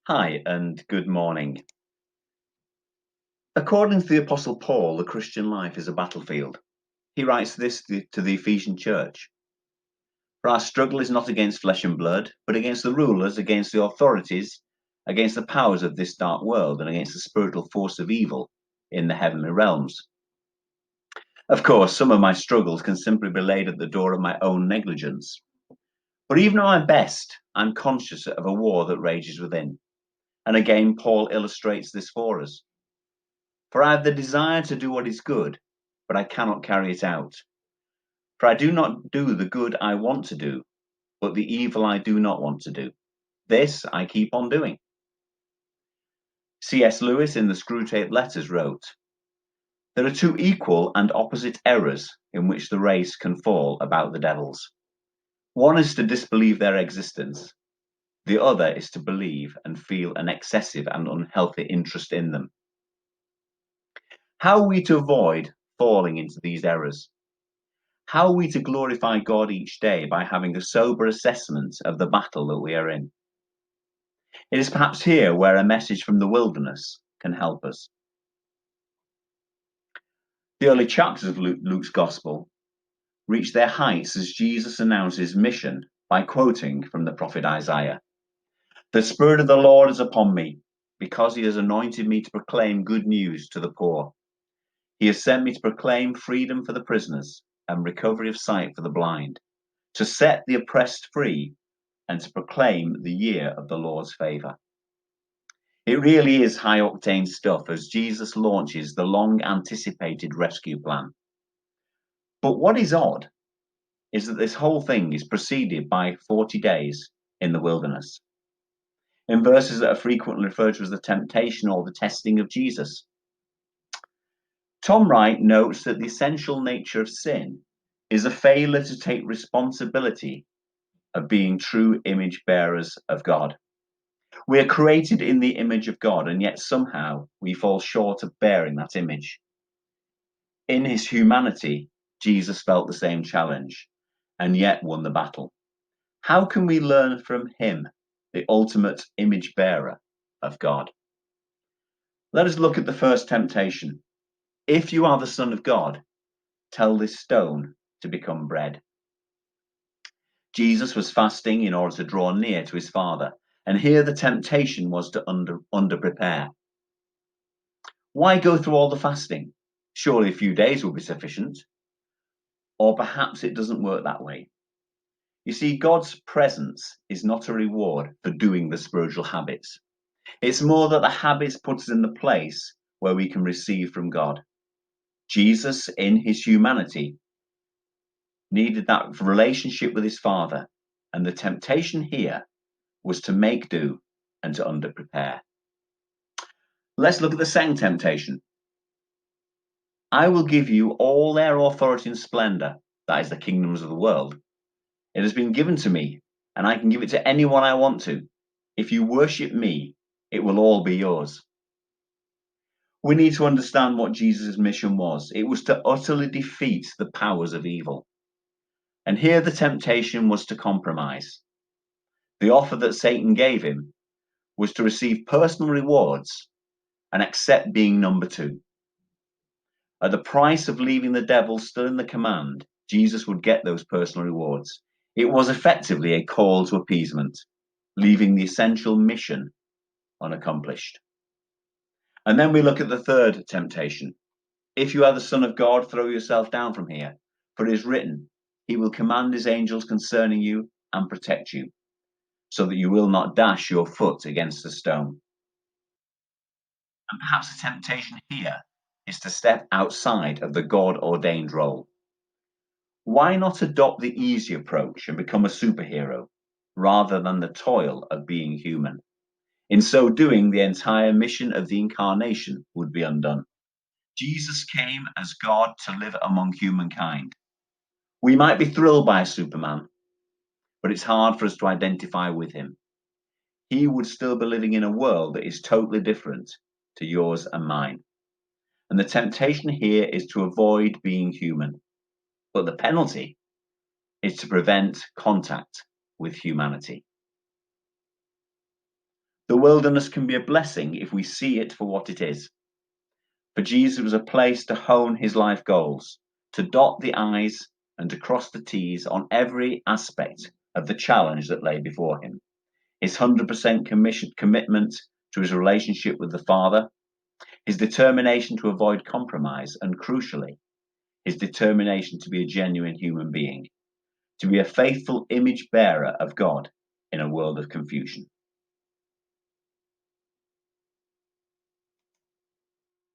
Hi, and good morning. According to the Apostle Paul, the Christian life is a battlefield. He writes this to the Ephesian church. For our struggle is not against flesh and blood, but against the rulers, against the authorities, against the powers of this dark world, and against the spiritual force of evil in the heavenly realms. Of course, some of my struggles can simply be laid at the door of my own negligence. But even at my best, I'm conscious of a war that rages within. And again, Paul illustrates this for us. For I have the desire to do what is good, but I cannot carry it out. For I do not do the good I want to do, but the evil I do not want to do. This I keep on doing. C.S. Lewis in the Screwtape Letters wrote, "There are two equal and opposite errors in which the race can fall about the devils. One is to disbelieve their existence. The other is to believe and feel an excessive and unhealthy interest in them." How are we to avoid falling into these errors? How are we to glorify God each day by having a sober assessment of the battle that we are in? It is perhaps here where a message from the wilderness can help us. The early chapters of Luke's Gospel reach their heights as Jesus announces his mission by quoting from the prophet Isaiah. "The Spirit of the Lord is upon me, because he has anointed me to proclaim good news to the poor. He has sent me to proclaim freedom for the prisoners and recovery of sight for the blind, to set the oppressed free, and to proclaim the year of the Lord's favor." It really is high octane stuff as Jesus launches the long anticipated rescue plan. But what is odd is that this whole thing is preceded by 40 days in the wilderness, in verses that are frequently referred to as the temptation or the testing of Jesus. Tom Wright notes that the essential nature of sin is a failure to take responsibility of being true image bearers of God. We are created in the image of God, and yet somehow we fall short of bearing that image. In his humanity, Jesus felt the same challenge, and yet won the battle. How can we learn from him, the ultimate image bearer of God? Let us look at the first temptation. If you are the Son of God, tell this stone to become bread. Jesus was fasting in order to draw near to his Father, and here the temptation was to under-prepare. Why go through all the fasting? Surely a few days will be sufficient. Or perhaps it doesn't work that way. You see, God's presence is not a reward for doing the spiritual habits. It's more that the habits put us in the place where we can receive from God. Jesus, in his humanity, needed that relationship with his Father, and the temptation here was to make do and to under-prepare. Let's look at the second temptation. I will give you all their authority and splendor, that is the kingdoms of the world. It has been given to me, and I can give it to anyone I want to. If you worship me, it will all be yours. We need to understand what Jesus' mission was. It was to utterly defeat the powers of evil. And here the temptation was to compromise. The offer that Satan gave him was to receive personal rewards and accept being number two. At the price of leaving the devil still in the command, Jesus would get those personal rewards. It was effectively a call to appeasement, leaving the essential mission unaccomplished. And then we look at the third temptation. If you are the Son of God, throw yourself down from here, for it is written, he will command his angels concerning you and protect you, so that you will not dash your foot against a stone. And perhaps the temptation here is to step outside of the God-ordained role. Why not adopt the easy approach and become a superhero, rather than the toil of being human? In so doing, the entire mission of the incarnation would be undone. Jesus came as God to live among humankind. We might be thrilled by a Superman, but it's hard for us to identify with him. He would still be living in a world that is totally different to yours and mine. And the temptation here is to avoid being human, but the penalty is to prevent contact with humanity. The wilderness can be a blessing if we see it for what it is. For Jesus was a place to hone his life goals, to dot the I's and to cross the T's on every aspect of the challenge that lay before him. His 100% commitment to his relationship with the Father, his determination to avoid compromise, and crucially, his determination to be a genuine human being, to be a faithful image bearer of God in a world of confusion.